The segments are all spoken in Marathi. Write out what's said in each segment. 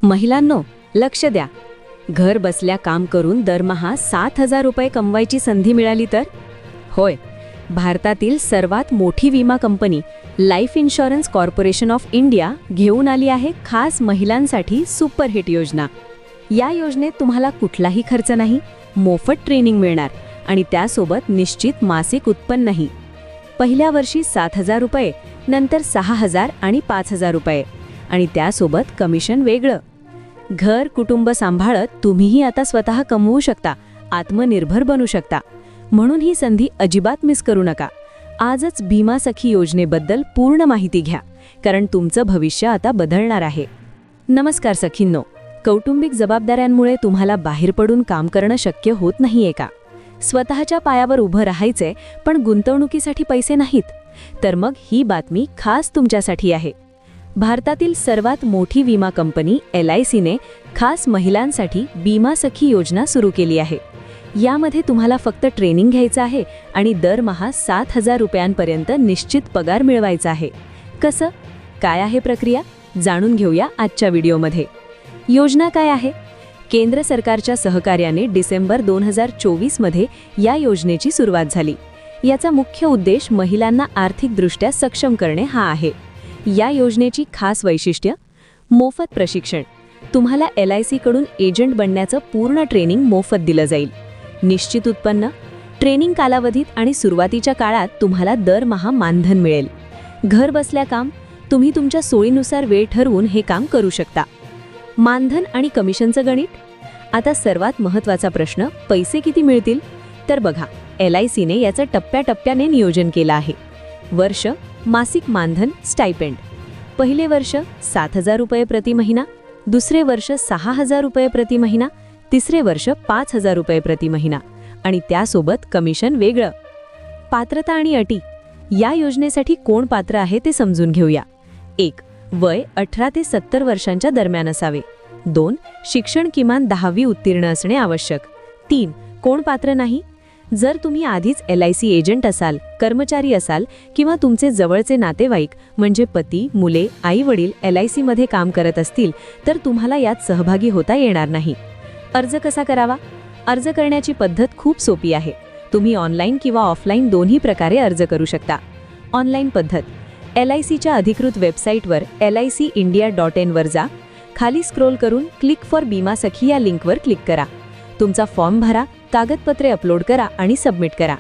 महिलांनो, लक्ष द्या. घर बसल्या काम करून दरमहा 7,000 रुपये कमवायची संधी मिळाली तर? होय, भारतातील सर्वात मोठी विमा company life insurance corporation of India घेऊन आली आहे खास महिलांसाठी सुपरहिट योजना. या योजनेत तुम्हाला कुठलाही खर्च नाही, मोफत ट्रेनिंग मिळणार आणि त्यासोबत निश्चित मासिक उत्पन्नही. पहिल्या वर्षी 7,000 रुपये, नंतर 6,000 आणि 5,000 रुपये आणि त्यासोबत कमिशन वेगळं. घर कुटुंब सांभाळत तुम्हीही आता स्वतः कमवू शकता, आत्मनिर्भर बनू शकता. म्हणून ही संधी अजिबात मिस करू नका. आजच बीमा सखी योजनेबद्दल पूर्ण माहिती घ्या, कारण तुमचं भविष्य आता बदलणार आहे. नमस्कार सखींनो, कौटुंबिक जबाबदाऱ्यांमुळे तुम्हाला बाहेर पडून काम करणं शक्य होत नाहीये का? स्वतःच्या पायावर उभं राहायचंय पण गुंतवणुकीसाठी पैसे नाहीत? तर मग ही बातमी खास तुमच्यासाठी आहे. भारतातील सर्वात मोठी विमा कंपनी LICने खास महिलांसाठी बीमा सखी योजना सुरू केली आहे. यामध्ये तुम्हाला फक्त ट्रेनिंग घ्यायचं आहे आणि दरमहा 7,000 रुपयांपर्यंत निश्चित पगार मिळवायचा आहे. कसं काय आहे प्रक्रिया? जाणून घेऊया आजच्या व्हिडिओमध्ये. योजना काय आहे? केंद्र सरकारच्या सहकार्याने डिसेंबर 2024 मध्ये या योजनेची सुरुवात झाली. याचा मुख्य उद्देश महिलांना आर्थिकदृष्ट्या सक्षम करणे हा आहे. या योजनेची खास वैशिष्ट्य: मोफत प्रशिक्षण. तुम्हाला LIC कडून एजंट बनण्याचं पूर्ण ट्रेनिंग मोफत दिलं जाईल. निश्चित उत्पन्न. ट्रेनिंग कालावधीत आणि सुरुवातीच्या काळात तुम्हाला दरमहा मानधन मिळेल. घर बसल्या काम. तुम्ही तुमच्या सोयीनुसार वेळ ठरवून हे काम करू शकता. मानधन आणि कमिशनचं गणित. आता सर्वात महत्त्वाचा प्रश्न: पैसे किती मिळतील? तर बघा, LICने याचं टप्प्याटप्प्याने नियोजन केलं आहे. वर्ष, मासिक मानधन स्टायपेंड. पहिले वर्ष 7,000 रुपये प्रति महिना, दुसरे वर्ष 6,000 रुपये प्रति महिना, तिसरे वर्ष 5,000 रुपये प्रति महिना आणि त्यासोबत कमिशन वेगळं. पात्रता आणि अटी. या योजनेसाठी कोण पात्र आहे ते समजून घेऊया. 1. वय 18 ते 70 वर्षांच्या दरम्यान असावे. 2. शिक्षण किमान 10वी उत्तीर्ण असणे आवश्यक. 3. कोण पात्र नाही? जर तुम्ही आधीच LIC एजंट असाल, कर्मचारी असाल किंवा तुमचे जवळचे नातेवाईक म्हणजे पती, मुले, आई-वडील LIC मध्ये काम करत असतील तर तुम्हाला यात सहभागी होता येणार नाही. अर्ज कसा करावा? अर्ज करण्याची पद्धत खूप सोपी आहे. तुम्ही ऑनलाईन किंवा ऑफलाईन दोन्ही प्रकारे अर्ज करू शकता. ऑनलाईन पद्धत: LICच्या अधिकृत वेबसाईटवर licindia.in वर जा. खाली स्क्रोल करून क्लिक फॉर बीमा सखी या लिंकवर क्लिक करा. तुमचा फॉर्म भरा, कागदपत्रे अपलोड करा आणि सबमिट करा.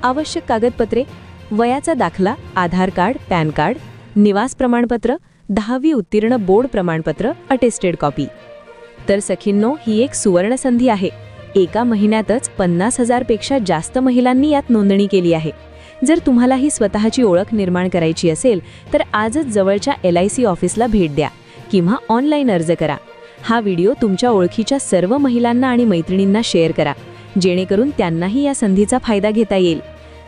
आवश्यक कागदपत्रे: वयाचा दाखला, आधार कार्ड, पॅन कार्ड, निवास प्रमाणपत्र, 10वी उत्तीर्ण बोर्ड प्रमाणपत्र, अटेस्टेड कॉपी. तर सखींनो, ही एक सुवर्ण संधी आहे. एका महिन्यातच 50,000 पेक्षा जास्त महिलांनी यात नोंदणी केली आहे. जर तुम्हालाही स्वतःची ओळख निर्माण करायची असेल तर आजच जवळच्या LIC ऑफिसला भेट द्या किंवा ऑनलाईन अर्ज करा. हा व्हिडिओ तुमच्या ओळखीच्या सर्व महिलांना आणि मैत्रिणींना शेअर करा, जेणेकरून त्यांनाही या संधीचा फायदा घेता येईल.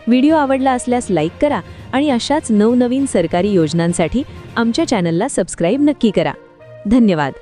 व्हिडिओ आवडला असल्यास लाईक करा आणि अशाच नवनवीन सरकारी योजनांसाठी आमच्या चॅनलला सबस्क्राईब नक्की करा. धन्यवाद.